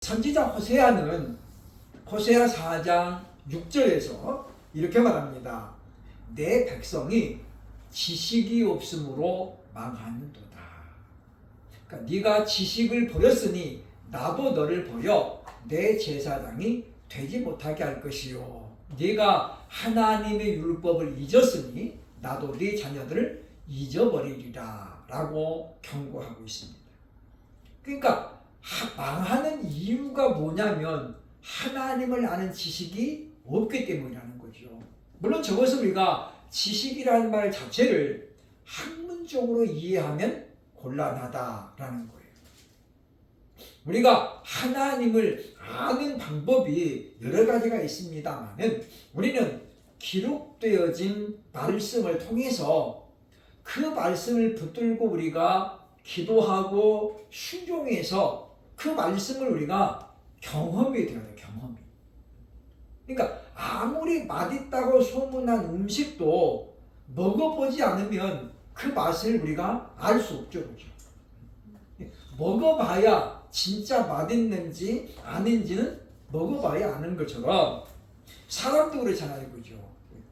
선지자 호세아는 호세아 4장 6절에서 이렇게 말합니다. 내 백성이 지식이 없으므로 망하는도다. 그러니까 네가 지식을 버렸으니 나도 너를 버려 내 제사장이 되지 못하게 할 것이요. 네가 하나님의 율법을 잊었으니 나도 네 자녀들을 잊어버리리라 라고 경고하고 있습니다. 그러니까 망하는 이유가 뭐냐면 하나님을 아는 지식이 없기 때문이라는 거죠. 물론 저것을 우리가 지식이라는 말 자체를 학문적으로 이해하면 곤란하다라는 거예요. 우리가 하나님을 아는 방법이 여러 가지가 있습니다만은 우리는 기록되어진 말씀을 통해서 그 말씀을 붙들고 우리가 기도하고 순종해서 그 말씀을 우리가 경험이 되어야 돼요. 경험이. 그러니까 아무리 맛있다고 소문난 음식도 먹어보지 않으면 그 맛을 우리가 알 수 없죠. 그렇죠? 먹어봐야 진짜 맛있는지 아닌지는 먹어봐야 아는 것처럼 사람도 그렇잖아요. 그죠?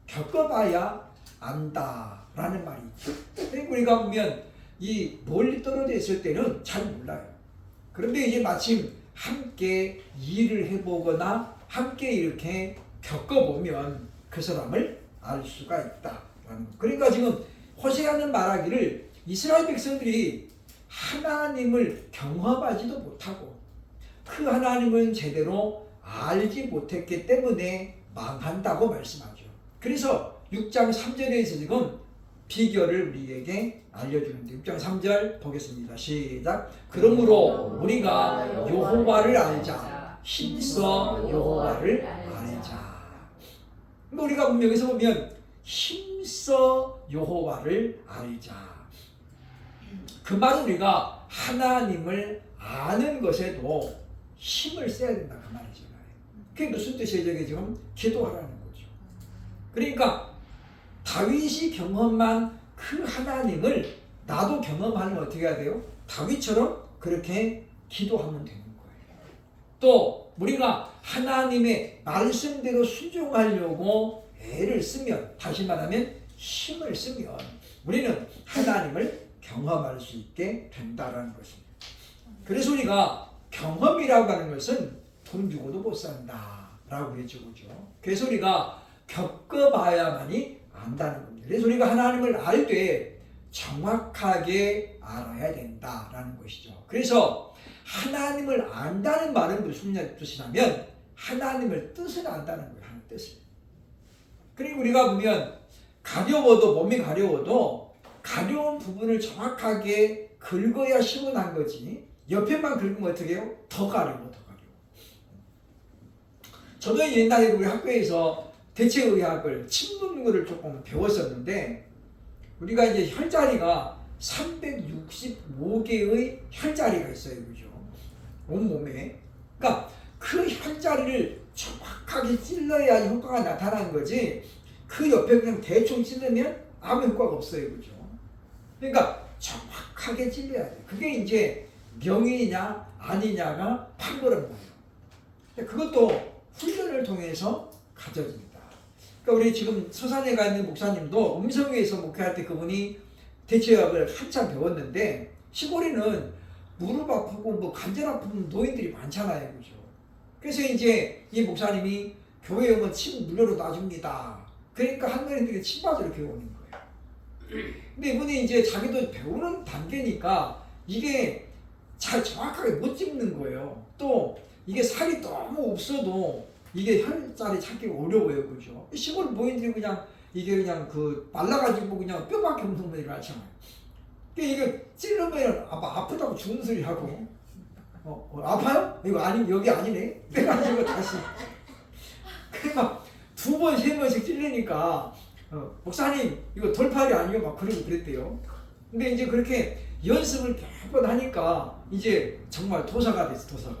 겪어봐야 안다라는 말이 있죠. 그러니까 우리가 보면 이 멀리 떨어져 있을 때는 잘 몰라요. 그런데 이제 마침 함께 일을 해보거나 함께 이렇게 겪어보면 그 사람을 알 수가 있다. 그러니까 지금 호세아는 말하기를 이스라엘 백성들이 하나님을 경험하지도 못하고 그 하나님을 제대로 알지 못했기 때문에 망한다고 말씀하죠. 그래서 6장 3절에서 지금 비결을 우리에게 알려주는데 6장 3절 보겠습니다. 시작. 그러므로 우리가 여호와를 알자. 힘써 여호와를 알자. 우리가 여기서 보면 힘써 여호와를 알자. 그 말은 우리가 하나님을 아는 것에도 힘을 써야 된다 그 말이잖아요. 그게 무슨 뜻이에요? 저게 지금 기도하라는 거죠. 그러니까 다윗이 경험한 그 하나님을 나도 경험하려면 어떻게 해야 돼요? 다윗처럼 그렇게 기도하면 되는 거예요. 또 우리가 하나님의 말씀대로 순종하려고 애를 쓰면, 다시 말하면 힘을 쓰면 우리는 하나님을 경험할 수 있게 된다는 것입니다. 그래서 우리가 경험이라고 하는 것은 돈 주고도 못 산다 라고 그랬죠. 그래서 우리가 겪어봐야만이 안다는 겁니다. 그래서 우리가 하나님을 알 때 정확하게 알아야 된다라는 것이죠. 그래서 하나님을 안다는 말은 무슨 뜻이냐면 하나님을 뜻을 안다는 거예요. 하나님 뜻을. 그리고 우리가 보면 가려워도, 몸이 가려워도 가려운 부분을 정확하게 긁어야 시원한 거지 옆에만 긁으면 어떻게 해요? 더 가려워. 저도 옛날에 우리 학교에서 대체의학을 침 놓는 거를 조금 배웠었는데 우리가 이제 혈자리가 365개의 혈자리가 있어요. 그죠? 온몸에. 그러니까 그 혈자리를 정확하게 찔러야 효과가 나타나는 거지 그 옆에 그냥 대충 찔르면 아무 효과가 없어요. 그죠? 그러니까 정확하게 찔러야 돼. 그게 이제 명의냐 아니냐가 판별한 거예요. 그것도 훈련을 통해서 가져집니다. 그러니까 우리 지금 서산에 가 있는 목사님도 음성에서 목회할 때 그분이 대체의학을 한참 배웠는데 시골에는 무릎 아프고 뭐 관절 아픈 노인들이 많잖아요. 그죠? 그래서 이제 이 목사님이 교회에 오면 침 무료로 놔줍니다. 그러니까 한노인들이 침 맞으러 교회 오는 거예요. 근데 이분이 이제 자기도 배우는 단계니까 이게 잘 정확하게 못 찍는 거예요. 또 이게 살이 너무 없어도 이게 혈자리 찾기가 어려워요. 그죠? 시골 노인들이 그냥 이게 그냥 그 말라가지고 그냥 뼈밖에 없는 분들이 많잖아요. 이게 찔르면 아프다고 죽는 소리 하고 아파요? 이거 아니 여기 아니네. 빼가지고 다시 그러니까 2번, 3번씩 찔리니까 목사님 이거 돌팔이 아니에요? 막 그러고 그랬대요. 근데 이제 그렇게 연습을 몇 번 하니까 이제 정말 도사가 됐어. 도사가.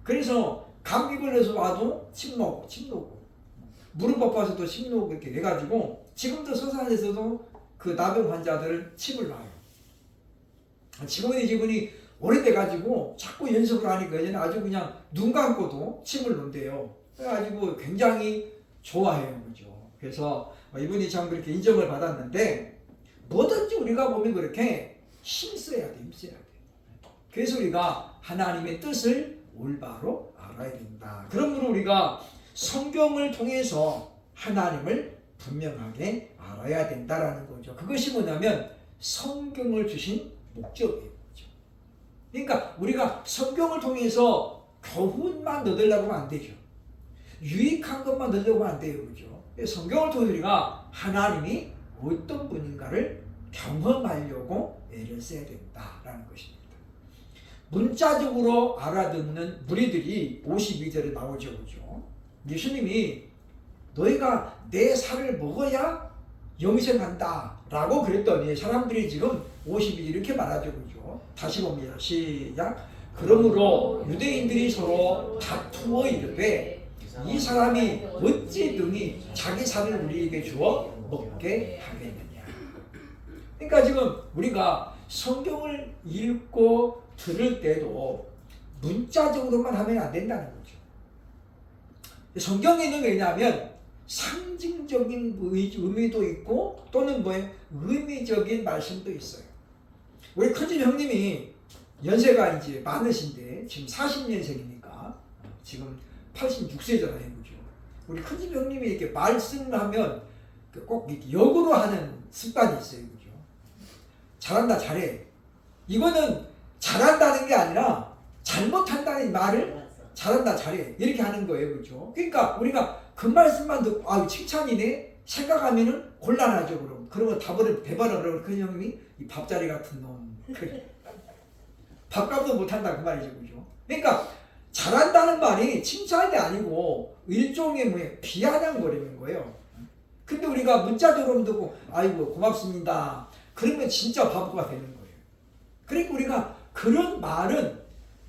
그래서 감기 걸려서 와도 침 놓고 무릎 아파서도 침 놓고 이렇게 해가지고 지금도 서산에서도 그 나병 환자들 침을 놔요. 지금은 이분이 오래돼가지고 자꾸 연습을 하니까 이제는 아주 그냥 눈 감고도 침을 놓는데요. 그래가지고 굉장히 좋아해요. 그죠? 그래서 이분이 참 그렇게 인정을 받았는데 뭐든지 우리가 보면 그렇게 힘써야 돼. 힘써야 돼. 그래서 우리가 하나님의 뜻을 올바로 알아야 된다. 그러므로 우리가 성경을 통해서 하나님을 분명하게 알아야 된다라는 거죠. 그것이 뭐냐면 성경을 주신 목적이에요. 그러니까 우리가 성경을 통해서 교훈만 얻으려고 하면 안 되죠. 유익한 것만 얻으려고 하면 안 돼요. 그죠? 성경을 통해 우리가 하나님이 어떤 분인가를 경험하려고 애를 써야 된다라는 것입니다. 문자적으로 알아듣는 무리들이 52절에 나오죠. 그죠? 예수님이 너희가 내 살을 먹어야 영생한다 라고 그랬더니 사람들이 지금 52절 이렇게 말하죠. 그죠? 다시 봅니다. 시작. 그러므로 유대인들이 서로 다투어 이르되 이 사람이 어찌 능히 자기 살을 우리에게 주어 먹게 하겠느냐. 그러니까 지금 우리가 성경을 읽고 들을 때도 문자적으로만 하면 안 된다는 거죠. 성경에는 왜냐하면 상징적인 의미도 있고 또는 뭐예요? 의미적인 말씀도 있어요. 우리 큰집 형님이 연세가 이제 많으신데 지금 40년생이니까 지금 86세잖아요. 그죠? 우리 큰집 형님이 이렇게 말씀을 하면 꼭 이렇게 역으로 하는 습관이 있어요. 그죠? 잘한다, 잘해. 이거는 잘한다는 게 아니라 잘못한다는 말을 잘한다, 잘해. 이렇게 하는 거예요. 그죠? 그러니까 우리가 그 말씀만 듣고 아, 칭찬이네 생각하면은 곤란하죠. 그러면 답을 대봐라 그러면 큰 형님이 이 밥자리 같은 놈. 그래. 밥값도 못한다 그 말이죠. 그죠? 그러니까 잘한다는 말이 칭찬이 아니고 일종의 뭐예요? 비아냥거리는 거예요. 근데 우리가 문자적으로 듣고 아이고 고맙습니다. 그러면 진짜 바보가 되는 거예요. 그러니까 우리가 그런 말은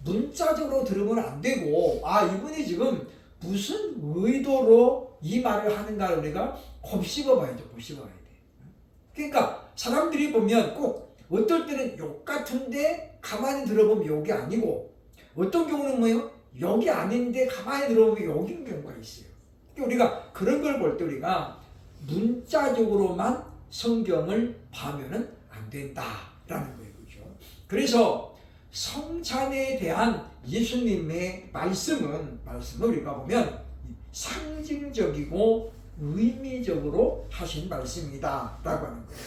문자적으로 들으면 안 되고 아 이분이 지금 무슨 의도로 이 말을 하는가를 우리가 곱씹어 봐야죠. 곱씹어 봐야 돼. 그러니까 사람들이 보면 꼭 어떨 때는 욕 같은데 가만히 들어보면 욕이 아니고 어떤 경우는 뭐예요? 욕이 아닌데 가만히 들어보면 욕인 경우가 있어요. 그러니까 우리가 그런 걸 볼 때 우리가 문자적으로만 성경을 봐면은 안 된다라는 거예요. 그렇죠? 그래서 성찬에 대한 예수님의 말씀은 우리가 보면 상징적이고 의미적으로 하신 말씀이다 라고 하는 거예요.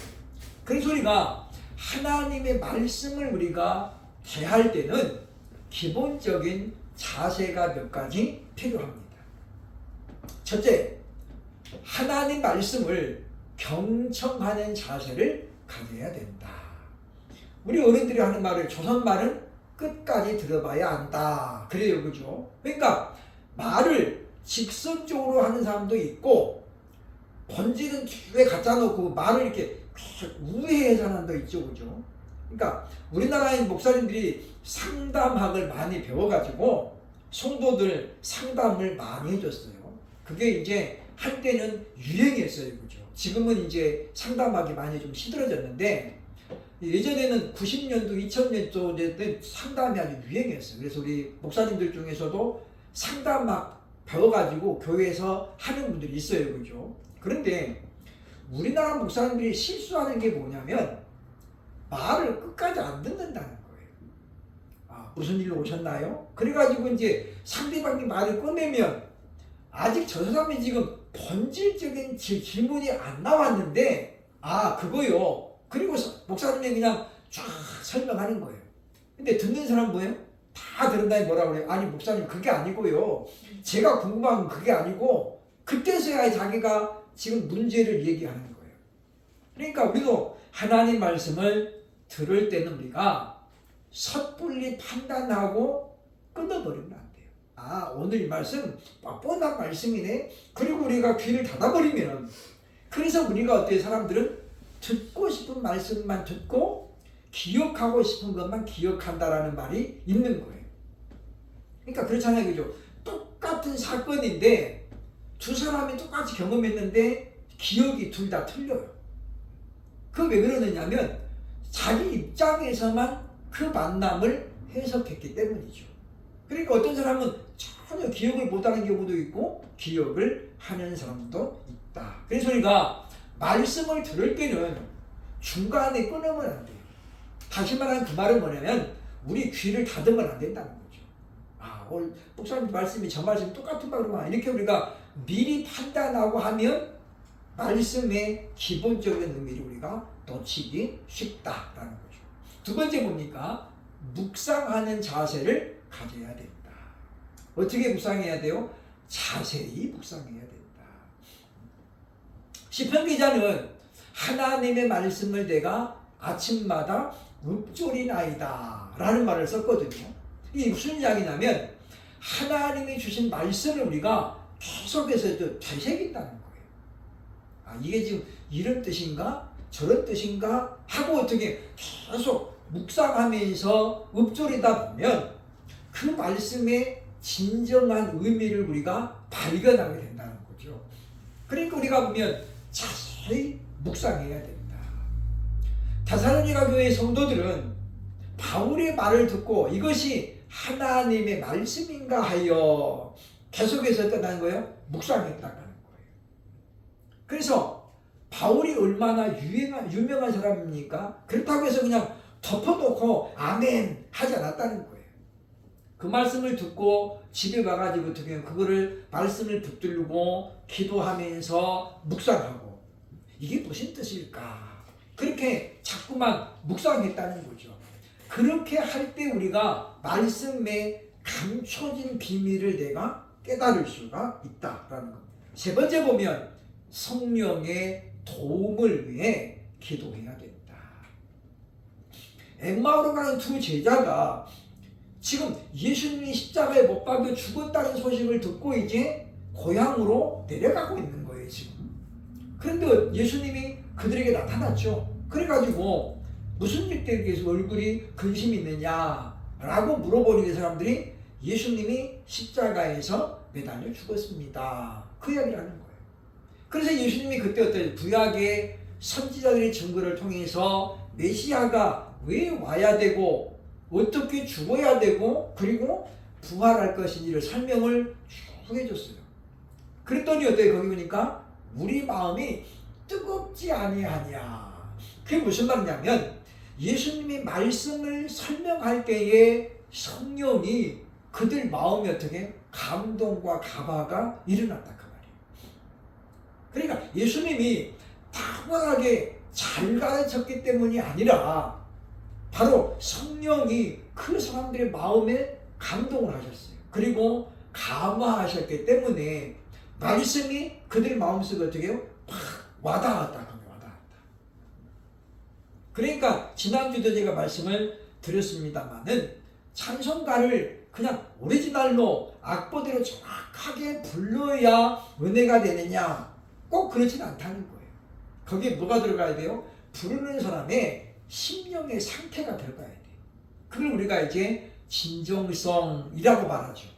그래서 우리가 하나님의 말씀을 우리가 대할 때는 기본적인 자세가 몇 가지 필요합니다. 첫째, 하나님 말씀을 경청하는 자세를 가져야 된다. 우리 어른들이 하는 말을 조선말은 끝까지 들어봐야 한다. 그래요. 그죠? 그러니까 말을 직선적으로 하는 사람도 있고 본질은 뒤에 갖다 놓고 말을 이렇게 우회해서 하는 사람도 있죠. 그죠? 그러니까 우리나라의 목사님들이 상담학을 많이 배워가지고 성도들 상담을 많이 해줬어요. 그게 이제 한때는 유행했어요. 그죠? 지금은 이제 상담학이 많이 좀 시들어졌는데 예전에는 90년도, 2000년도 상담이 아주 유행했어요. 그래서 우리 목사님들 중에서도 상담학 배워가지고 교회에서 하는 분들이 있어요. 그죠? 그런데 우리나라 목사님들이 실수하는 게 뭐냐면 말을 끝까지 안 듣는다는 거예요. 아, 무슨 일로 오셨나요? 그래가지고 이제 상대방이 말을 꺼내면 아직 저 사람이 지금 본질적인 질문이 안 나왔는데 아, 그거요. 그리고 목사님이 그냥 쫙 설명하는 거예요. 근데 듣는 사람은 뭐예요? 다 들은 다음에 뭐라고 그래요? 아니 목사님 그게 아니고요. 제가 궁금한 건 그게 아니고 그때서야 자기가 지금 문제를 얘기하는 거예요. 그러니까 우리도 하나님 말씀을 들을 때는 우리가 섣불리 판단하고 끊어버리면 안 돼요. 아 오늘 이 말씀 뻔한 말씀이네. 그리고 우리가 귀를 닫아버리면 그래서 우리가 어때요? 사람들은 듣고 싶은 말씀만 듣고 기억하고 싶은 것만 기억한다라는 말이 있는 거예요. 그러니까 그렇잖아요. 그죠? 똑같은 사건인데 두 사람이 똑같이 경험했는데 기억이 둘 다 틀려요. 그거 왜 그러느냐면 자기 입장에서만 그 만남을 해석했기 때문이죠. 그러니까 어떤 사람은 전혀 기억을 못하는 경우도 있고 기억을 하는 사람도 있다. 그래서 우리가 말씀을 들을 때는 중간에 끊으면 안 돼요. 다시 말하면 그 말은 뭐냐면 우리 귀를 닫으면 안 된다는 거죠. 오늘 목사님 말씀이 저 말씀이 똑같은 말이구나. 이렇게 우리가 미리 판단하고 하면 말씀의 기본적인 의미를 우리가 놓치기 쉽다라는 거죠. 두 번째 뭡니까? 묵상하는 자세를 가져야 된다. 어떻게 묵상해야 돼요? 자세히 묵상해야 된다. 시편 기자는 하나님의 말씀을 내가 아침마다 읊조리나이다 라는 말을 썼거든요. 이게 무슨 이야기냐면 하나님이 주신 말씀을 우리가 계속해서 되새긴다는 거예요. 이게 지금 이런 뜻인가 저런 뜻인가 하고 어떻게 계속 묵상하면서 읊조리다 보면 그 말씀의 진정한 의미를 우리가 발견하게 된다는 거죠. 그러니까 우리가 보면 자세히 묵상해야 된다. 데살로니가 교회 성도들은 바울의 말을 듣고 이것이 하나님의 말씀인가 하여 계속해서 떠난 거예요. 묵상했다는 거예요. 그래서 바울이 얼마나 유명한 사람입니까? 그렇다고 해서 그냥 덮어놓고 아멘 하지 않았다는 거예요. 그 말씀을 듣고 집에 가가지고 어떻게 그거를 말씀을 붙들고 기도하면서 묵상하고 이게 무슨 뜻일까? 그렇게 자꾸만 묵상했다는 거죠. 그렇게 할 때 우리가 말씀에 감춰진 비밀을 내가 깨달을 수가 있다라는 겁니다. 세 번째 보면 성령의 도움을 위해 기도해야 된다. 엠마오로 가는 두 제자가 지금 예수님이 십자가에 못 박혀 죽었다는 소식을 듣고 이제 고향으로 내려가고 있는 거예요, 지금. 그런데 예수님이 그들에게 나타났죠. 그래가지고 무슨 일 때문에 얼굴이 근심이 있느냐라고 물어보는 사람들이 예수님이 십자가에서 매달려 죽었습니다. 그 이야기를 하는 거예요. 그래서 예수님이 그때 어떤 구약의 선지자들의 증거를 통해서 메시아가 왜 와야 되고 어떻게 죽어야 되고 그리고 부활할 것인지를 설명을 쭉 해줬어요. 그랬더니 어때요? 거기 보니까 우리 마음이 뜨겁지 아니하냐. 그게 무슨 말이냐면 예수님이 말씀을 설명할 때에 성령이 그들 마음에 어떻게 감동과 감화가 일어났다 그 말이에요. 그러니까 예수님이 당연하게 잘 가르쳤기 때문이 아니라 바로 성령이 그 사람들의 마음에 감동을 하셨어요. 그리고 감화하셨기 때문에 말씀이 그들 마음속에 어떻게 해요? 팍 와닿았다. 그러니까 지난주도 제가 말씀을 드렸습니다마는 찬송가를 그냥 오리지널로 악보대로 정확하게 불러야 은혜가 되느냐 꼭 그렇진 않다는 거예요. 거기에 뭐가 들어가야 돼요? 부르는 사람의 심령의 상태가 들어가야 돼요. 그걸 우리가 이제 진정성이라고 말하죠.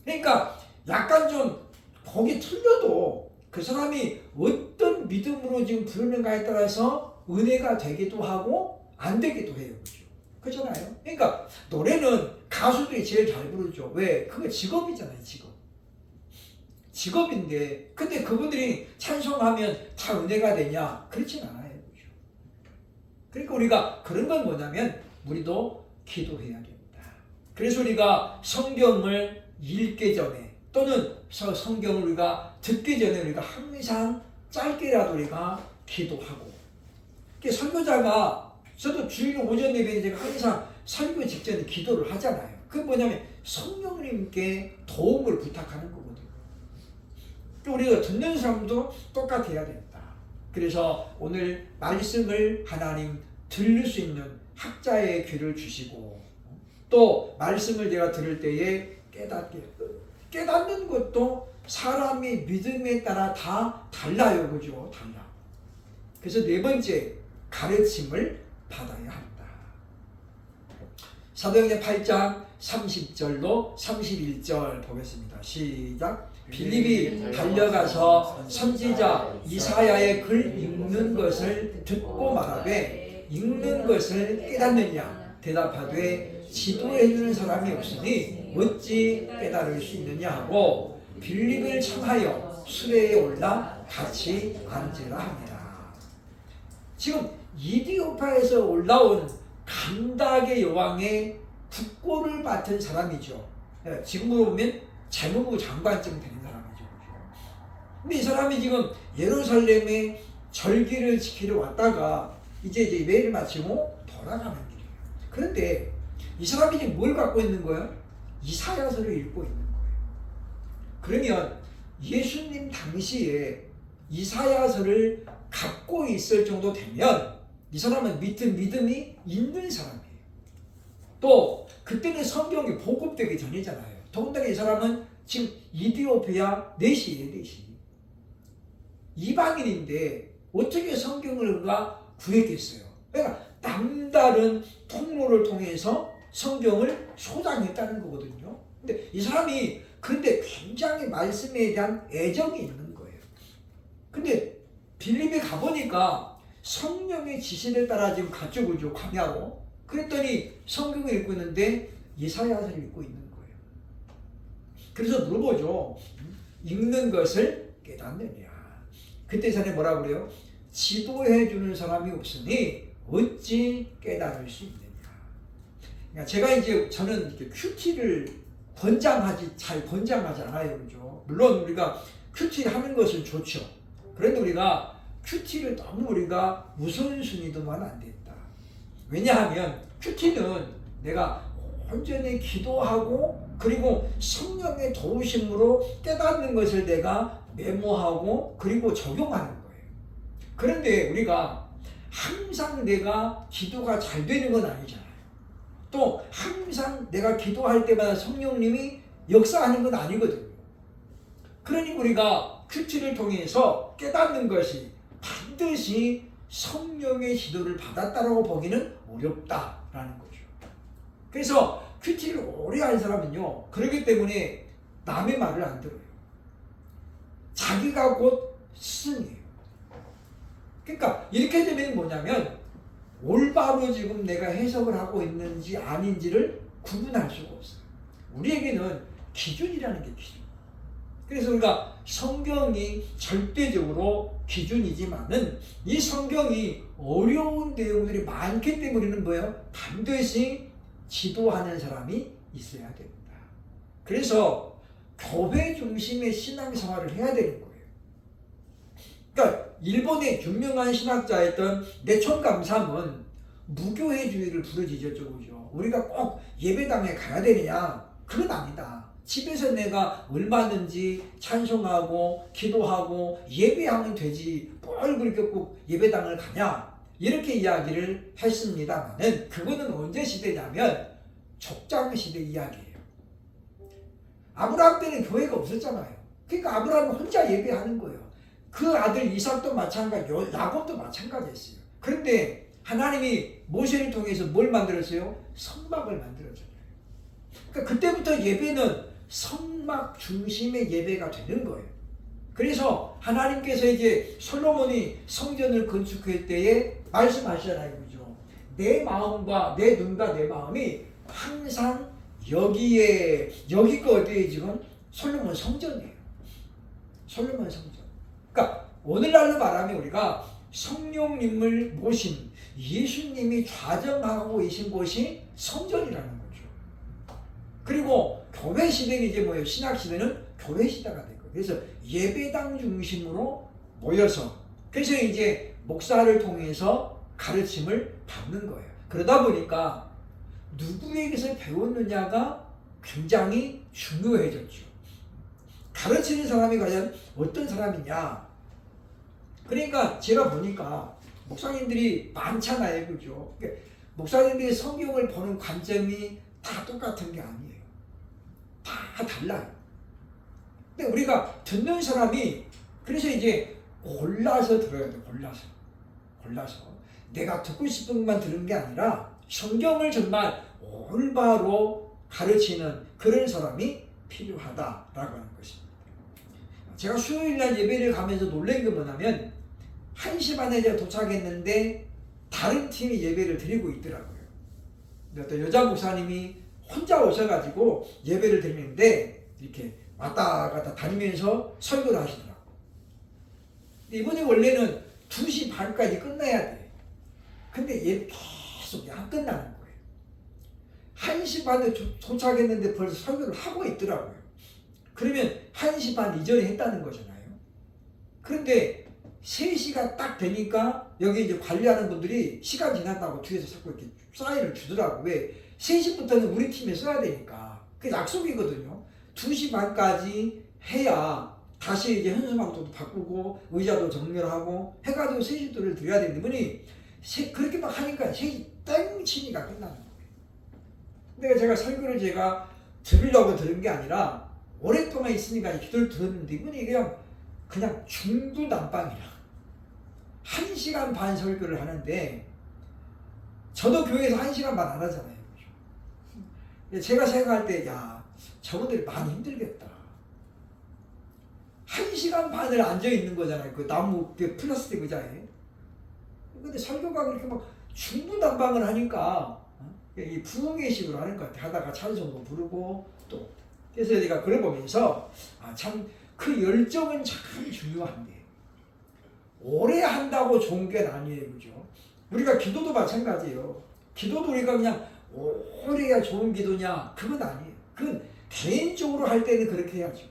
그러니까 약간 좀 거기 틀려도 그 사람이 어떤 믿음으로 지금 부르는가에 따라서 은혜가 되기도 하고 안 되기도 해요. 그렇죠? 그렇잖아요. 그러니까 노래는 가수들이 제일 잘 부르죠. 왜? 그거 직업이잖아요. 직업인데 근데 그분들이 찬송하면 다 은혜가 되냐? 그렇진 않아요. 그렇죠? 그러니까 우리가 그런 건 뭐냐면 우리도 기도해야 된다. 그래서 우리가 성경을 읽기 전에 또는 성경을 우리가 듣기 전에 우리가 항상 짧게라도 우리가 기도하고 설교자가 저도 주일 오전 예배에 제가 항상 설교 직전에 기도를 하잖아요. 그게 뭐냐면 성령님께 도움을 부탁하는 거거든요. 우리가 듣는 사람도 똑같아야 된다. 그래서 오늘 말씀을 하나님 들을 수 있는 학자의 귀를 주시고 또 말씀을 제가 들을 때에 깨닫는 것도 사람의 믿음에 따라 다 달라요. 그죠? 달라. 그래서 네 번째 가르침을 받아야 한다. 사도행전 8장 30절로 31절 보겠습니다. 시작. 빌립이 달려가서 선지자 이사야의 글 읽는 것을 듣고 말하되 읽는 것을 깨닫느냐 대답하되 지도해주는 사람이 없으니 어찌 깨달을 수 있느냐 하고 빌립을 청하여 수레에 올라 같이 앉으라 합니다. 지금 이디오파에서 올라온 간다게 여왕의 국고를 맡은 사람이죠. 지금으로 보면 재무부 장관쯤 되는 사람이죠. 근데 이 사람이 지금 예루살렘에 절기를 지키러 왔다가 이제 예배를 마치고 돌아가는 길이에요. 그런데 이 사람이 지금 뭘 갖고 있는 거예요? 이사야서를 읽고 있는 거예요. 그러면 예수님 당시에 이사야서를 갖고 있을 정도 되면 이 사람은 믿음이 있는 사람이에요. 또 그때는 성경이 보급되기 전이잖아요. 더군다나 이 사람은 지금 이디오피아 내시예요. 이방인인데 어떻게 성경을 그가 구했겠어요? 그러니까 남다른 통로를 통해서 성경을 소장했다는 거거든요. 근데 이 사람이 근데 굉장히 말씀에 대한 애정이 있는 거예요. 근데 빌립에 가보니까 성령의 지시를 따라 지금 가지고 오죠. 광야로. 그랬더니 성경을 읽고 있는데 이사야서를 읽고 있는 거예요. 그래서 물어보죠. 읽는 것을 깨닫느냐. 그때 이 사람이 뭐라고 그래요? 지도해 주는 사람이 없으니 어찌 깨달을 수 있느냐. 그러니까 제가 이제 저는 이렇게 큐티를 잘 권장하지 않아요. 그죠? 물론 우리가 큐티 하는 것은 좋죠. 그런데 우리가 큐티를 너무 우리가 우선순위 두면 안 된다. 왜냐하면 큐티는 내가 온전히 기도하고 그리고 성령의 도우심으로 깨닫는 것을 내가 메모하고 그리고 적용하는 거예요. 그런데 우리가 항상 내가 기도가 잘 되는 건 아니잖아요. 또 항상 내가 기도할 때마다 성령님이 역사하는 건 아니거든요. 그러니 우리가 큐티를 통해서 깨닫는 것이 반드시 성령의 지도를 받았다라고 보기는 어렵다라는 거죠. 그래서 큐티를 오래 한 사람은요, 그렇기 때문에 남의 말을 안 들어요. 자기가 곧 스승이에요. 그러니까 이렇게 되면 뭐냐면 올바로 지금 내가 해석을 하고 있는지 아닌지를 구분할 수가 없어요. 우리에게는 기준이라는 게 기준. 그래서 우리가 성경이 절대적으로 기준이지만은 이 성경이 어려운 내용들이 많기 때문에 우리는 뭐예요? 반드시 지도하는 사람이 있어야 됩니다. 그래서 교회 중심의 신앙생활을 해야 되는 거예요. 그러니까 일본의 유명한 신학자였던 내촌감삼은 무교회주의를 부르짖었죠. 그죠? 우리가 꼭 예배당에 가야 되느냐? 그건 아니다. 집에서 내가 얼마든지 찬송하고 기도하고 예배하면 되지 뭘 그렇게 꼭 예배당을 가냐? 이렇게 이야기를 했습니다만은 그거는 언제 시대냐면 족장시대 이야기예요. 아브라함 때는 교회가 없었잖아요. 그러니까 아브라함은 혼자 예배하는 거예요. 그 아들 이삭도 마찬가지, 야곱도 마찬가지였어요. 그런데 하나님이 모세를 통해서 뭘 만들었어요? 성막을 만들었잖아요. 그러니까 그때부터 예배는 성막 중심의 예배가 되는 거예요. 그래서 하나님께서 이제 솔로몬이 성전을 건축할 때에 말씀하시잖아요. 그죠? 내 마음과 내 눈과 내 마음이 항상 여기가 어디에 지금 솔로몬 성전이에요. 솔로몬 성전. 그러니까 오늘날로 말하면 우리가 성령님을 모신 예수님이 좌정하고 계신 곳이 성전이라는 거죠. 그리고 교회 시대는 이제 뭐예요? 신학 시대는 교회 시대가 된 거예요. 그래서 예배당 중심으로 모여서 그래서 이제 목사를 통해서 가르침을 받는 거예요. 그러다 보니까 누구에게서 배웠느냐가 굉장히 중요해졌죠. 가르치는 사람이 과연 어떤 사람이냐? 그러니까 제가 보니까 목사님들이 많잖아요. 그죠? 그러니까 목사님들이 성경을 보는 관점이 다 똑같은 게 아니에요. 다 달라요. 근데 우리가 듣는 사람이 그래서 이제 골라서 들어야 돼. 골라서 내가 듣고 싶은 것만 들은 게 아니라 성경을 정말 올바로 가르치는 그런 사람이 필요하다라고 하는 것입니다. 제가 수요일날 예배를 가면서 놀란 게 뭐냐면 1시 반에 제가 도착했는데 다른 팀이 예배를 드리고 있더라고요. 어떤 여자 목사님이 혼자 오셔가지고 예배를 드리는데 이렇게 왔다 갔다 다니면서 설교를 하시더라고. 이분이 원래는 2시 반까지 끝나야 돼. 근데 얘 계속 안 끝나는 거예요. 1시 반에 도착했는데 벌써 설교를 하고 있더라고요. 그러면 1시 반 이전에 했다는 거잖아요. 그런데 3시가 딱 되니까 여기 이제 관리하는 분들이 시간 지났다고 뒤에서 자꾸 이렇게 사인을 주더라고. 왜? 3시부터는 우리 팀에 써야 되니까. 그게 약속이거든요. 2시 반까지 해야 다시 이제 현수막도 바꾸고 의자도 정렬하고 해가지고 3시도를 드려야 되는데 분이 그렇게 막 하니까 3시 땡 치니까 끝나는 거예요. 근데 제가 설교를 제가 들으려고 들은 게 아니라 오랫동안 있으니까 기도를 들었는데 이분이 그냥 중구난방이라 1시간 반 설교를 하는데 저도 교회에서 1시간 반 안 하잖아요. 제가 생각할 때 야 저분들이 많이 힘들겠다. 1시간 반을 앉아있는 거잖아요. 그 나무 그 플라스틱 의자에. 근데 설교가 그렇게 막 중구난방을 하니까 이 부흥회식으로 하는 것 같아. 하다가 찬송도 부르고 또 그래서 내가 그걸 보면서 참 그 열정은 참 중요한데 오래 한다고 좋은 게 아니에요. 그죠? 우리가 기도도 마찬가지예요. 기도도 우리가 그냥 오래 해야 좋은 기도냐? 그건 아니에요. 그건 개인적으로 할 때는 그렇게 해야죠.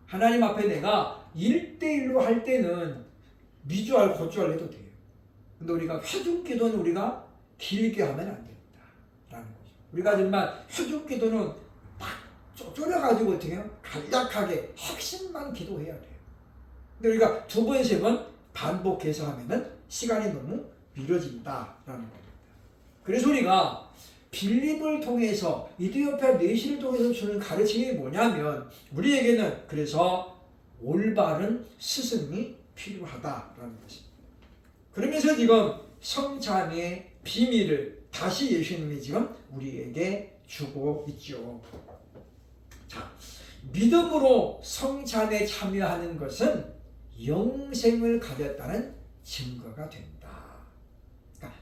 하나님 앞에 내가 1대1로 할 때는 미주알 고주알 해도 돼요. 근데 우리가 회중 기도는 우리가 길게 하면 안 됩니다. 라는 거죠. 우리가 정말 회중 기도는 딱 쪼려가지고 어떻게 해요? 간략하게 핵심만 기도해야 돼요. 근데 우리가 2번, 3번 반복해서 하면은 시간이 너무 미뤄진다라는 겁니다. 그래서 우리가 빌립을 통해서 이디오피아 내시를 통해서 주는 가르침이 뭐냐면 우리에게는 그래서 올바른 스승이 필요하다라는 것입니다. 그러면서 지금 성찬의 비밀을 다시 예수님이 지금 우리에게 주고 있죠. 자, 믿음으로 성찬에 참여하는 것은 영생을 가졌다는 증거가 된다.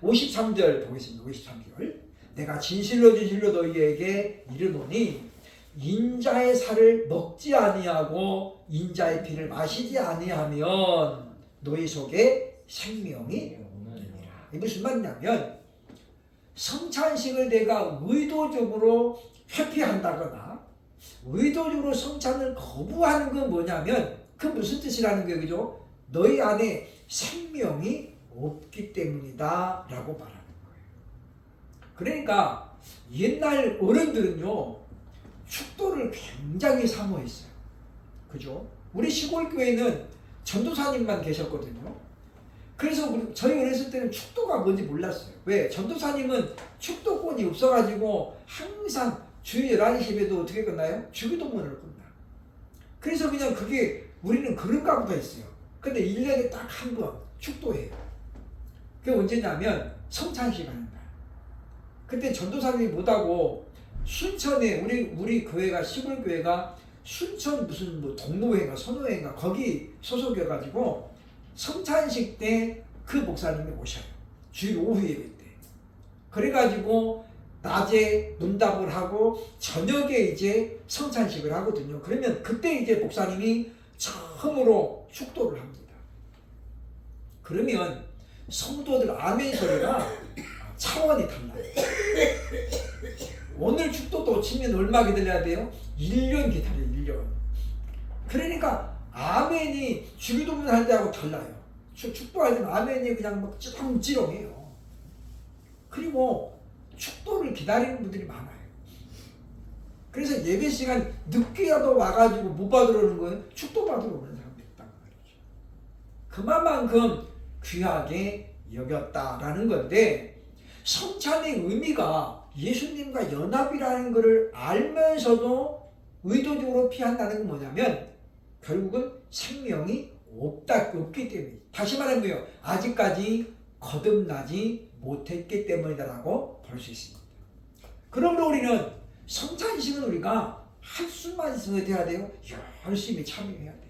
53절 보겠습니다. 53절. 내가 진실로 진실로 너희에게 이르노니 인자의 살을 먹지 아니하고 인자의 피를 마시지 아니하면 너희 속에 생명이 없느니라. 이게 무슨 말이냐면 성찬식을 내가 의도적으로 회피한다거나 의도적으로 성찬을 거부하는 건 뭐냐면 그 무슨 뜻이라는 거예요. 그죠? 너희 안에 생명이 없기 때문이다 라고 말하는 거예요. 그러니까 옛날 어른들은요 축도를 굉장히 사모했어요. 그죠? 우리 시골 교회는 전도사님만 계셨거든요. 그래서 저희 어렸을 때는 축도가 뭔지 몰랐어요. 왜? 전도사님은 축도권이 없어가지고 항상 주일 11시 예배도 어떻게 끝나요? 주기도문으로 끝나. 그래서 그냥 그게 우리는 그런가 보다 했어요. 근데 1년에 딱 한 번 축도해요. 그게 언제냐면 성찬식 하는 날. 그때 전도사님이 못하고 순천에 우리 교회가 시골 교회가 순천 무슨 뭐 동로회인가 선호회인가 거기 소속이어가지고 성찬식 때 그 목사님이 오셔요. 주일 오후 예배 때. 그래가지고 낮에 문답을 하고 저녁에 이제 성찬식을 하거든요. 그러면 그때 이제 목사님이 처음으로 축도를 합니다. 그러면 성도들 아멘 소리가 차원이 달라요. 오늘 축도도 치면 얼마 기다려야 돼요? 1년 기다려요. 1년. 그러니까 아멘이 주기도문 할 때하고 달라요. 축도할 때는 아멘이 그냥 막 찌렁찌렁해요. 그리고 축도를 기다리는 분들이 많아요. 그래서 예배 시간 늦게라도 와가지고 못 받으러 오는 거예요. 축도 받으러 오는 사람도 있다는 말이죠. 그만큼 귀하게 여겼다라는 건데 성찬의 의미가 예수님과 연합이라는 것을 알면서도 의도적으로 피한다는 건 뭐냐면 결국은 생명이 없기 때문에 다시 말하면 뭐예요? 아직까지 거듭나지 못했기 때문이다라고 볼 수 있습니다. 그러므로 우리는 성찬식은 우리가 할 수만 있으면 어떻게 해야 돼요? 열심히 참여해야 돼요.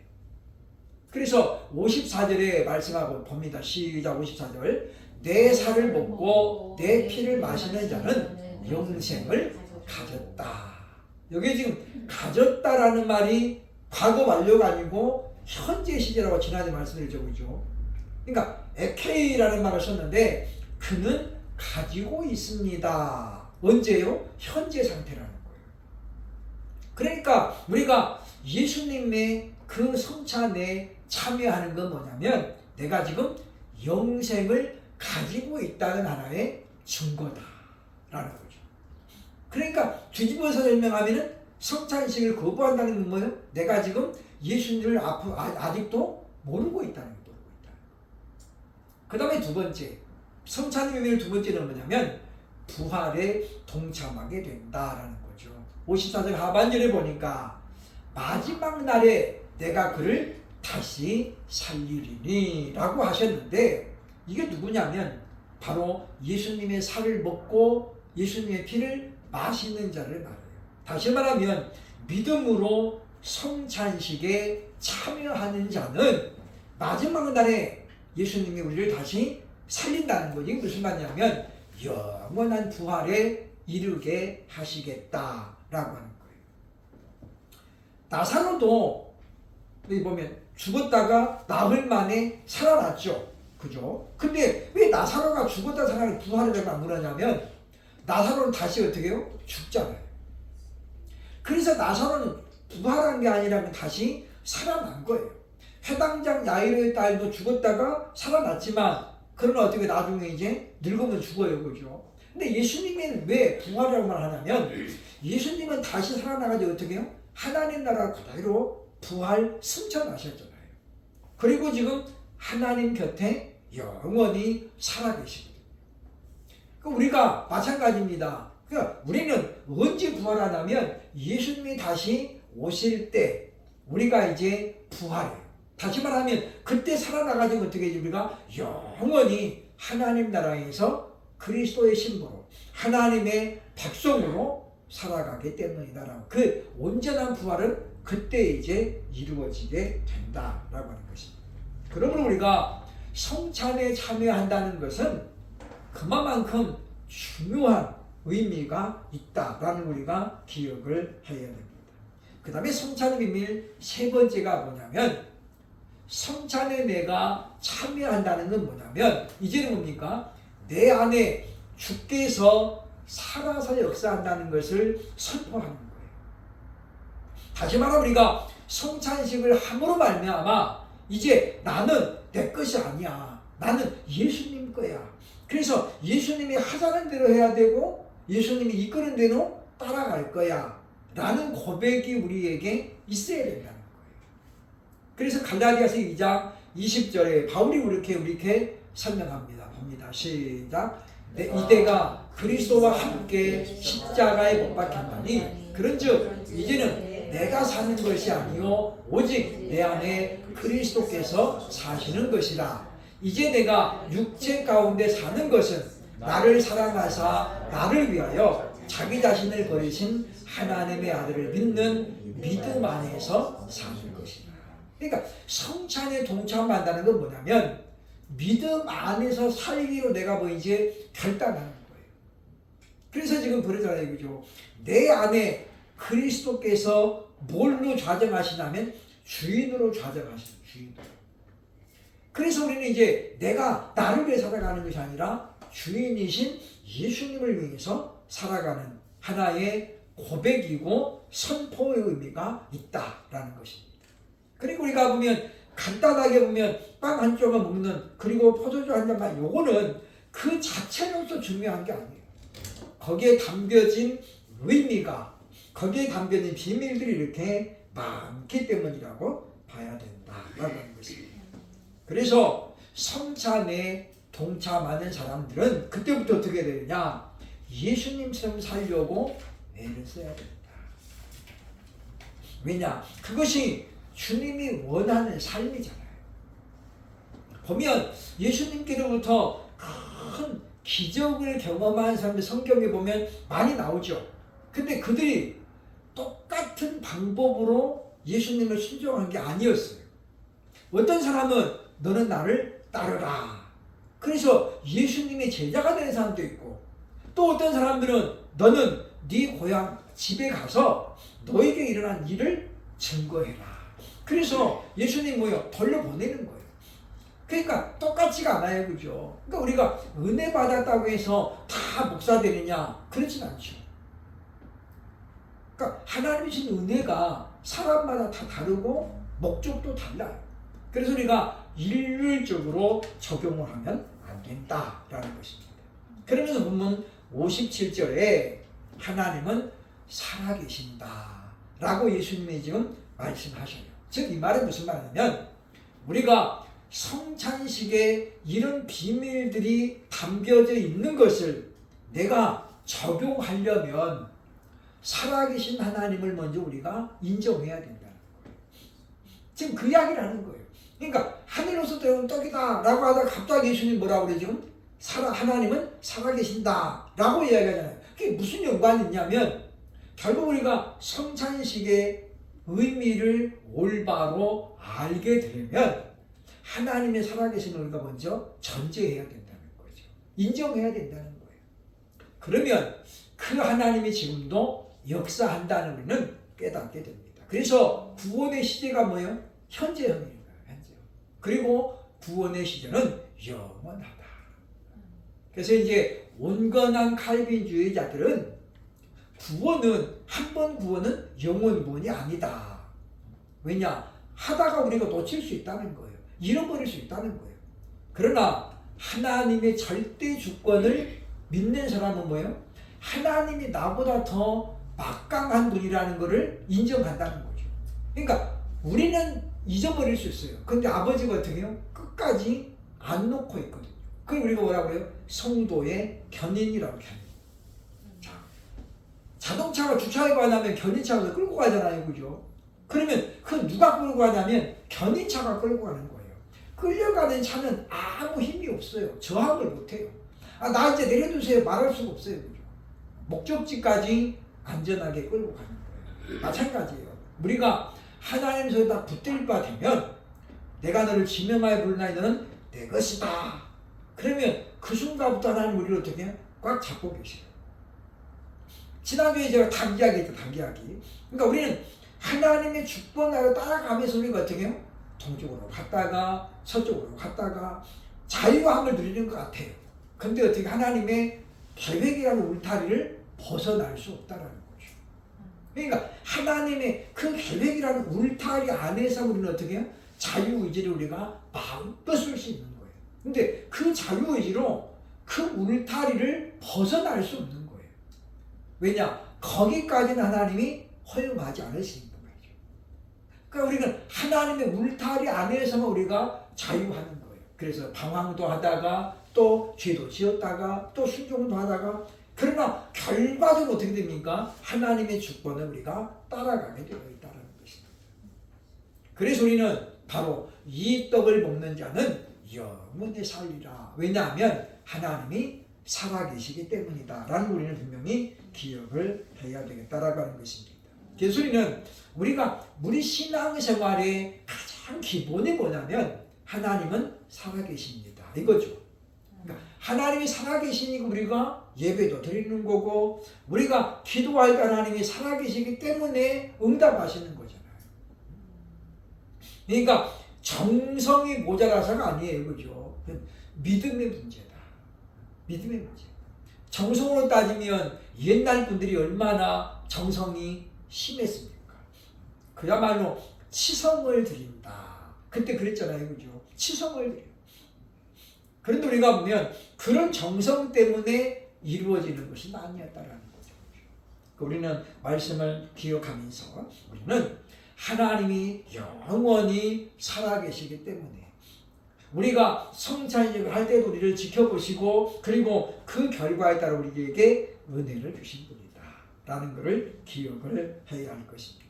그래서 54절에 말씀하고 봅니다. 시작 54절. 내 살을 먹고 내 피를 마시는 자는 영생을 가졌다. 여기 지금 가졌다라는 말이 과거 완료가 아니고 현재 시제라고 지난해 말씀드렸죠. 그죠? 그러니까 에케이라는 말을 썼는데 그는 가지고 있습니다. 언제요? 현재 상태라는 거예요. 그러니까 우리가 예수님의 그 성찬에 참여하는 건 뭐냐면 내가 지금 영생을 가지고 있다는 하나의 증거다라는 거죠. 그러니까 뒤집어서 설명하면은 성찬식을 거부한다는 건 뭐예요? 내가 지금 예수님을 아직도 모르고 있다는 거예요. 그 다음에 두 번째, 성찬의 의미를 두 번째는 뭐냐면 부활에 동참하게 된다라는 거죠. 54절 하반절에 보니까 마지막 날에 내가 그를 다시 살리리니 라고 하셨는데 이게 누구냐면 바로 예수님의 살을 먹고 예수님의 피를 마시는 자를 말해요. 다시 말하면 믿음으로 성찬식에 참여하는 자는 마지막 날에 예수님이 우리를 다시 살린다는 거지. 이게 무슨 말이냐면 영원한 부활에 이르게 하시겠다라고 하는 거예요. 나사로도 여기 보면 죽었다가 나흘 만에 살아났죠. 그죠? 근데 왜 나사로가 죽었다 살아나서 부활을 내가 안 그러냐면 나사로는 다시 어떻게 해요? 죽잖아요. 그래서 나사로는 부활한 게 아니라 다시 살아난 거예요. 회당장 야이로의 딸도 죽었다가 살아났지만 그러나 어떻게 나중에 이제 늙으면 죽어요. 그죠? 근데 예수님은 왜 부활이라고 말하냐면 예수님은 다시 살아나가지고 어떻게 해요? 하나님 나라 그대로 부활 승천하셨잖아요. 그리고 지금 하나님 곁에 영원히 살아계시거든요. 그러니까 우리가 마찬가지입니다. 그러니까 우리는 언제 부활하냐면 예수님이 다시 오실 때 우리가 이제 부활해요. 다시 말하면 그때 살아나가지고 어떻게 우리가 영원히 하나님 나라에서 그리스도의 신부로 하나님의 백성으로 살아가기 때문이다라고. 그 온전한 부활은 그때 이제 이루어지게 된다라고 하는 것입니다. 그러므로 우리가 성찬에 참여한다는 것은 그만큼 중요한 의미가 있다라는 우리가 기억을 해야 됩니다. 그 다음에 성찬의 비밀 세 번째가 뭐냐면 성찬에 내가 참여한다는 건 뭐냐면 이제는 뭡니까? 내 안에 주께서 살아서 역사한다는 것을 선포하는 거예요. 다시 말하면 우리가 성찬식을 함으로 말미암아 이제 나는 내 것이 아니야. 나는 예수님 거야. 그래서 예수님이 하자는 대로 해야 되고 예수님이 이끄는 대로 따라갈 거야 라는 고백이 우리에게 있어야 된다는 거예요. 그래서 갈라디아서 2장 20절에 바울이 이렇게 설명합니다. 봅니다. 시작. 이때가 그리스도와 함께 십자가에 못 박혔나니 그런즉 이제는 내가 사는 것이 아니요 오직 내 안에 그리스도께서 사시는 것이라. 이제 내가 육체 가운데 사는 것은 나를 사랑하사 나를 위하여 자기 자신을 버리신 하나님의 아들을 믿는 믿음 안에서 사는 것이라. 그러니까 성찬에 동참한다는 건 뭐냐면 믿음 안에서 살기로 내가 이제 결단하는 거예요. 그래서 지금 그러잖아요. 그죠? 내 안에 그리스도께서 뭘로 좌정하시냐면 주인으로 좌정하시는 주인으로. 그래서 우리는 이제 내가 나를 위해 살아가는 것이 아니라 주인이신 예수님을 위해서 살아가는 하나의 고백이고 선포의 의미가 있다라는 것입니다. 그리고 우리가 보면 간단하게 보면 빵 한 조각 먹는 그리고 포도주 한 잔만 요거는 그 자체로서 중요한 게 아니에요. 거기에 담겨진 의미가 거기에 담겨진 비밀들이 이렇게 많기 때문이라고 봐야 된다라는 것입니다. 그래서 성찬에 동참하는 사람들은 그때부터 어떻게 되느냐? 예수님처럼 살려고 애를 써야 된다. 왜냐? 그것이 주님이 원하는 삶이잖아요. 보면 예수님께로부터 큰 기적을 경험한 사람들 성경에 보면 많이 나오죠. 근데 그들이 똑같은 방법으로 예수님을 순종한 게 아니었어요. 어떤 사람은 너는 나를 따르라. 그래서 예수님의 제자가 되는 사람도 있고 또 어떤 사람들은 너는 네 고향 집에 가서 너에게 일어난 일을 증거해라. 그래서 예수님 뭐요? 돌려보내는 거예요. 그러니까 똑같지가 않아요. 그죠? 그러니까 우리가 은혜 받았다고 해서 다 목사 되느냐? 그렇진 않죠. 그러니까 하나님이 주신 은혜가 사람마다 다 다르고 목적도 달라요. 그래서 우리가 일률적으로 적용을 하면 안 된다라는 것입니다. 그러면서 본문 57절에 하나님은 살아계신다 라고 예수님이 지금 말씀하셔요. 즉 이 말은 무슨 말이냐면 우리가 성찬식에 이런 비밀들이 담겨져 있는 것을 내가 적용하려면 살아계신 하나님을 먼저 우리가 인정해야 된다는 거예요. 지금 그 이야기를 하는 거예요. 그러니까 하늘로서 들어온 떡이다 라고 하다가 갑자기 예수님 뭐라고 그래 지금? 하나님은 살아계신다 라고 이야기하잖아요. 그게 무슨 연관이 있냐면 결국 우리가 성찬식의 의미를 올바로 알게 되려면 하나님의 살아계심을 우리가 먼저 전제해야 된다는 거죠. 인정해야 된다는 거예요. 그러면 그 하나님이 지금도 역사한다는 우리는 깨닫게 됩니다. 그래서 구원의 시제가 뭐예요? 현재형입니다. 현재형. 그리고 구원의 시제는 영원하다. 그래서 이제 온건한 칼빈주의자들은 한 번 구원은 영원 구원이 아니다. 왜냐? 하다가 우리가 놓칠 수 있다는 거예요. 잃어버릴 수 있다는 거예요. 그러나 하나님의 절대 주권을 믿는 사람은 뭐예요? 하나님이 나보다 더 막강한 분이라는 것을 인정한다는 거죠. 그러니까 우리는 잊어버릴 수 있어요. 근데 아버지가 어떻게 해요? 끝까지 안 놓고 있거든요. 그걸 우리가 뭐라고 해요? 성도의 견인이라고 견인. 자동차가 주차에 관하면 견인차가 끌고 가잖아요. 그죠? 그러면 그 누가 끌고 가냐면 견인차가 끌고 가는 거예요. 끌려가는 차는 아무 힘이 없어요. 저항을 못해요. 나 이제 내려두세요. 말할 수가 없어요. 그죠? 목적지까지 안전하게 끌고 가는 거예요. 마찬가지예요. 우리가 하나님 손에 다 붙들 바 되면 내가 너를 지명하여 부르나니 너는 내 것이다. 그러면 그 순간부터 하나님 우리를 어떻게 해요? 꽉 잡고 계세요. 지난주에 제가 단기하기. 그러니까 우리는 하나님의 주권하러 따라가면서 우리가 어떻게 해요? 동쪽으로 갔다가 서쪽으로 갔다가 자유함을 누리는 것 같아요. 근데 어떻게 하나님의 계획이라는 울타리를 벗어날 수 없다라는 거죠. 그러니까 하나님의 그 계획이라는 울타리 안에서 우리는 어떻게 해요? 자유의지를 우리가 마음껏 쓸 수 있는 거예요. 근데 그 자유의지로 그 울타리를 벗어날 수 없는 거예요. 왜냐? 거기까지는 하나님이 허용하지 않으시니까 말이죠. 그러니까 우리는 하나님의 울타리 안에서만 우리가 자유하는 거예요. 그래서 방황도 하다가 또 죄도 지었다가 또 순종도 하다가 그러나 결과적으로 어떻게 됩니까? 하나님의 주권을 우리가 따라가게 되어 있다는 것입니다. 그래서 우리는 바로 이 떡을 먹는 자는 영원히 살리라. 왜냐하면 하나님이 살아계시기 때문이다 라는 우리는 분명히 기억을 해야 되겠다라고 하는 것입니다. 그래서 우리는 우리 신앙생활의 가장 기본이 뭐냐면 하나님은 살아계십니다 이거죠. 그러니까 하나님이 살아계시니까 우리가 예배도 드리는 거고 우리가 기도할 때 하나님이 살아계시기 때문에 응답하시는 거잖아요. 그러니까 정성이 모자라서가 아니에요. 그죠? 믿음의 문제다. 믿음의 문제. 정성으로 따지면 옛날 분들이 얼마나 정성이 심했습니까? 그야말로 치성을 드린다. 그때 그랬잖아요. 그죠? 치성을 드려요. 그런데 우리가 보면 그런 정성 때문에 이루어지는 것이 아니었다라는 거죠. 우리는 말씀을 기억하면서 우리는 하나님이 영원히 살아계시기 때문에 우리가 성찬식을 할 때도 우리를 지켜보시고 그리고 그 결과에 따라 우리에게 은혜를 주신 분이다 라는 것을 기억을 해야 할 것입니다.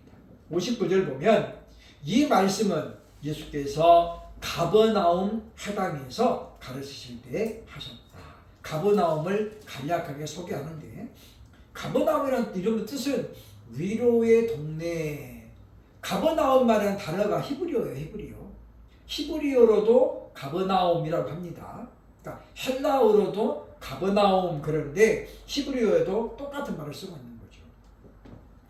59절 보면 이 말씀은 예수께서 가버나움 해당에서 가르치실 때 하셨다. 가버나움을 간략하게 소개하는데 가버나움이라는 이름의 뜻은 위로의 동네. 가버나움 말하는 단어가 히브리어예요. 히브리어로도 가버나움이라고 합니다. 그러니까 헬라어로도 가버나움 그런데 히브리어에도 똑같은 말을 쓰고 있는 거죠.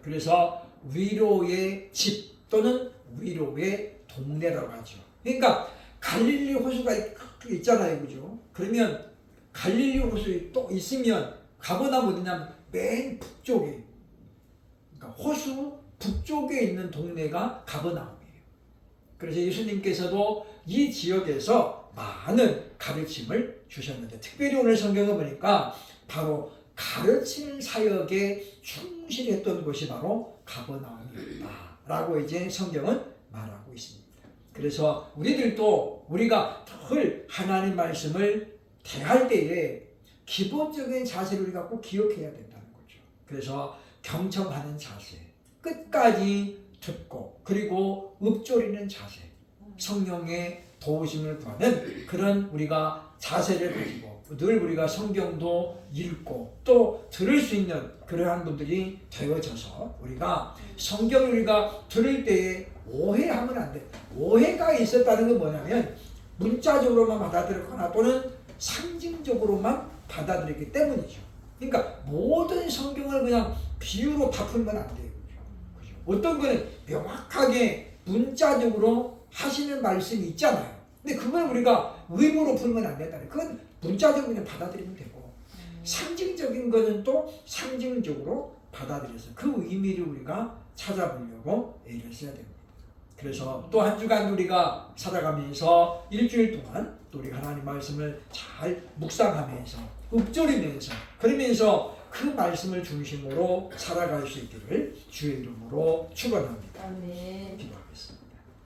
그래서 위로의 집 또는 위로의 동네라고 하죠. 그러니까 갈릴리 호수가 있잖아요, 그죠? 그러면 갈릴리 호수 또 있으면 가버나움 어디냐면 맨 북쪽에, 그러니까 호수 북쪽에 있는 동네가 가버나움이에요. 그래서 예수님께서도 이 지역에서 많은 가르침을 주셨는데, 특별히 오늘 성경을 보니까 바로 가르치는 사역에 충실했던 곳이 바로 가버나움이었다라고 이제 성경은 말하고 있습니다. 그래서 우리들도 우리가 늘 하나님 말씀을 대할 때에 기본적인 자세를 우리가 꼭 기억해야 된다는 거죠. 그래서 경청하는 자세, 끝까지 듣고 그리고 읊조리는 자세, 성령의 도우심을 구하는 그런 우리가 자세를 가지고 늘 우리가 성경도 읽고 또 들을 수 있는 그러한 분들이 되어져서 우리가 성경을 우리가 들을 때에 오해하면 안 돼. 오해가 있었다는 건 뭐냐면 문자적으로만 받아들였거나 또는 상징적으로만 받아들였기 때문이죠. 그러니까 모든 성경을 그냥 비유로 다 풀면 안 돼요. 그죠? 어떤 거는 명확하게 문자적으로 하시는 말씀이 있잖아요. 근데 그걸 우리가 의무로 풀면 안 된다. 그건 문자적으로 그냥 받아들이면 되고, 상징적인 거는 또 상징적으로 받아들여서 그 의미를 우리가 찾아보려고 애를 써야 됩니다. 그래서 또 한 주간 우리가 살아가면서 일주일 동안 또 우리가 하나님 말씀을 잘 묵상하면서 읊조리면서 그러면서 그 말씀을 중심으로 살아갈 수 있기를 주의 이름으로 축원합니다. 아멘. 기도하겠습니다.